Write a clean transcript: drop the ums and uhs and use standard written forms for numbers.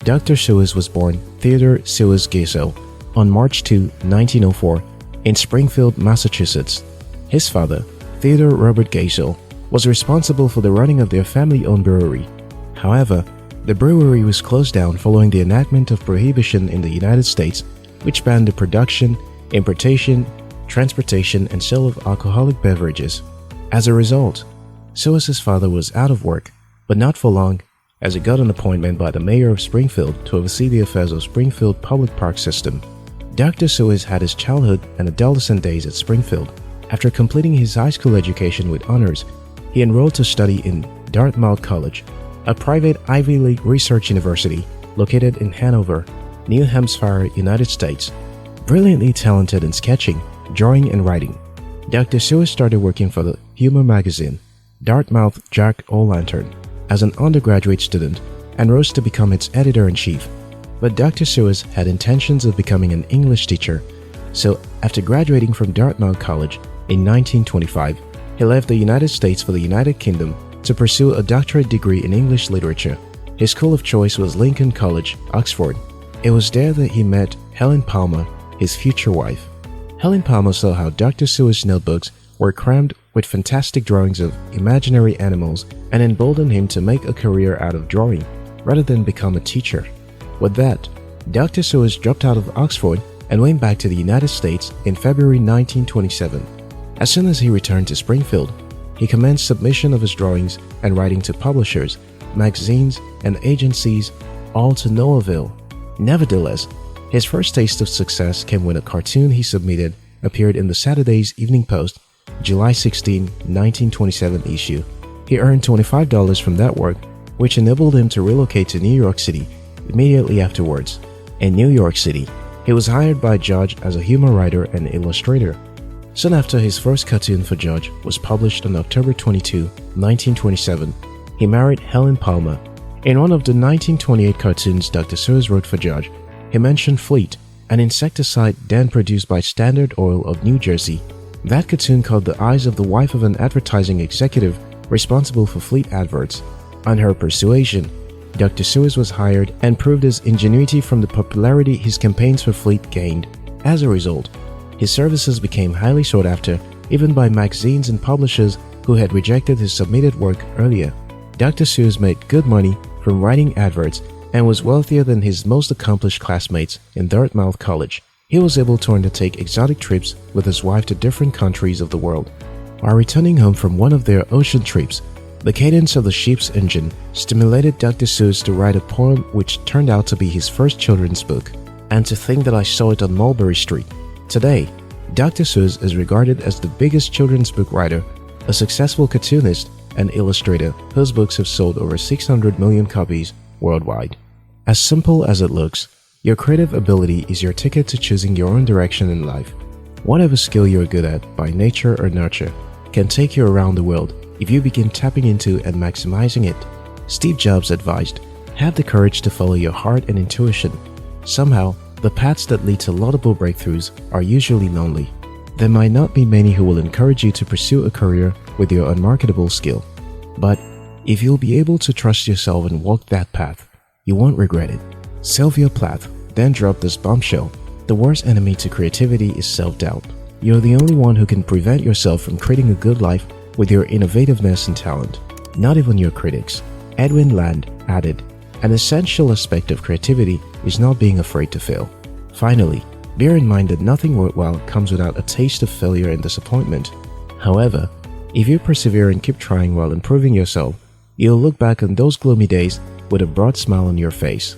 Dr. Seuss was born Theodor Seuss Geisel on March 2, 1904, in Springfield, Massachusetts. His father, Theodor Robert Geisel, was responsible for the running of their family-owned brewery. However, the brewery was closed down following the enactment of Prohibition in the United States, which banned the production, importation, transportation, and sale of alcoholic beverages. As a result, Seuss's father was out of work, but not for long, as he got an appointment by the mayor of Springfield to oversee the affairs of Springfield public park system. Dr. Seuss had his childhood and adolescent days at Springfield. After completing his high school education with honors, he enrolled to study in Dartmouth College, a private Ivy League research university located in Hanover, New Hampshire, United States. Brilliantly talented in sketching, drawing, and writing, Dr. Seuss started working for the humor magazine, Dartmouth Jack-O-Lantern, as an undergraduate student and rose to become its editor-in-chief. But Dr. Seuss had intentions of becoming an English teacher, so after graduating from Dartmouth College in 1925, he left the United States for the United Kingdom to pursue a doctorate degree in English literature. His school of choice was Lincoln College, Oxford. It was there that he met Helen Palmer, his future wife. Helen Palmer saw how Dr. Seuss' notebooks were crammed with fantastic drawings of imaginary animals and emboldened him to make a career out of drawing rather than become a teacher. With that, Dr. Seuss dropped out of Oxford and went back to the United States in February 1927. As soon as he returned to Springfield, he commenced submission of his drawings and writing to publishers, magazines, and agencies, all to no avail. Nevertheless, his first taste of success came when a cartoon he submitted appeared in the Saturday's Evening Post, July 16, 1927 issue. He earned $25 from that work, which enabled him to relocate to New York City immediately afterwards. In New York City, he was hired by Judge as a humor writer and illustrator. Soon after his first cartoon for Judge was published on October 22, 1927, he married Helen Palmer. In one of the 1928 cartoons Dr. Seuss wrote for Judge, he mentioned Fleet, an insecticide then produced by Standard Oil of New Jersey. That cartoon caught the eyes of the wife of an advertising executive responsible for Fleet adverts. On her persuasion, Dr. Seuss was hired and proved his ingenuity from the popularity his campaigns for Fleet gained. As a result, his services became highly sought after even by magazines and publishers who had rejected his submitted work earlier. Dr. Seuss made good money from writing adverts and was wealthier than his most accomplished classmates in Dartmouth College. He was able to undertake exotic trips with his wife to different countries of the world. While returning home from one of their ocean trips, the cadence of the ship's engine stimulated Dr. Seuss to write a poem which turned out to be his first children's book. And to think that I saw it on Mulberry Street. Today, Dr. Seuss is regarded as the biggest children's book writer, a successful cartoonist and illustrator whose books have sold over 600 million copies worldwide. As simple as it looks, your creative ability is your ticket to choosing your own direction in life. Whatever skill you're good at by nature or nurture can take you around the world if you begin tapping into and maximizing it. Steve Jobs advised, have the courage to follow your heart and intuition. Somehow, the paths that lead to laudable breakthroughs are usually lonely. There might not be many who will encourage you to pursue a career with your unmarketable skill. But if you'll be able to trust yourself and walk that path, you won't regret it. Sylvia Plath then dropped this bombshell. The worst enemy to creativity is self-doubt. You're the only one who can prevent yourself from creating a good life with your innovativeness and talent. Not even your critics. Edwin Land added, an essential aspect of creativity is not being afraid to fail. Finally, bear in mind that nothing worthwhile comes without a taste of failure and disappointment. However, if you persevere and keep trying while improving yourself, you'll look back on those gloomy days with a broad smile on your face.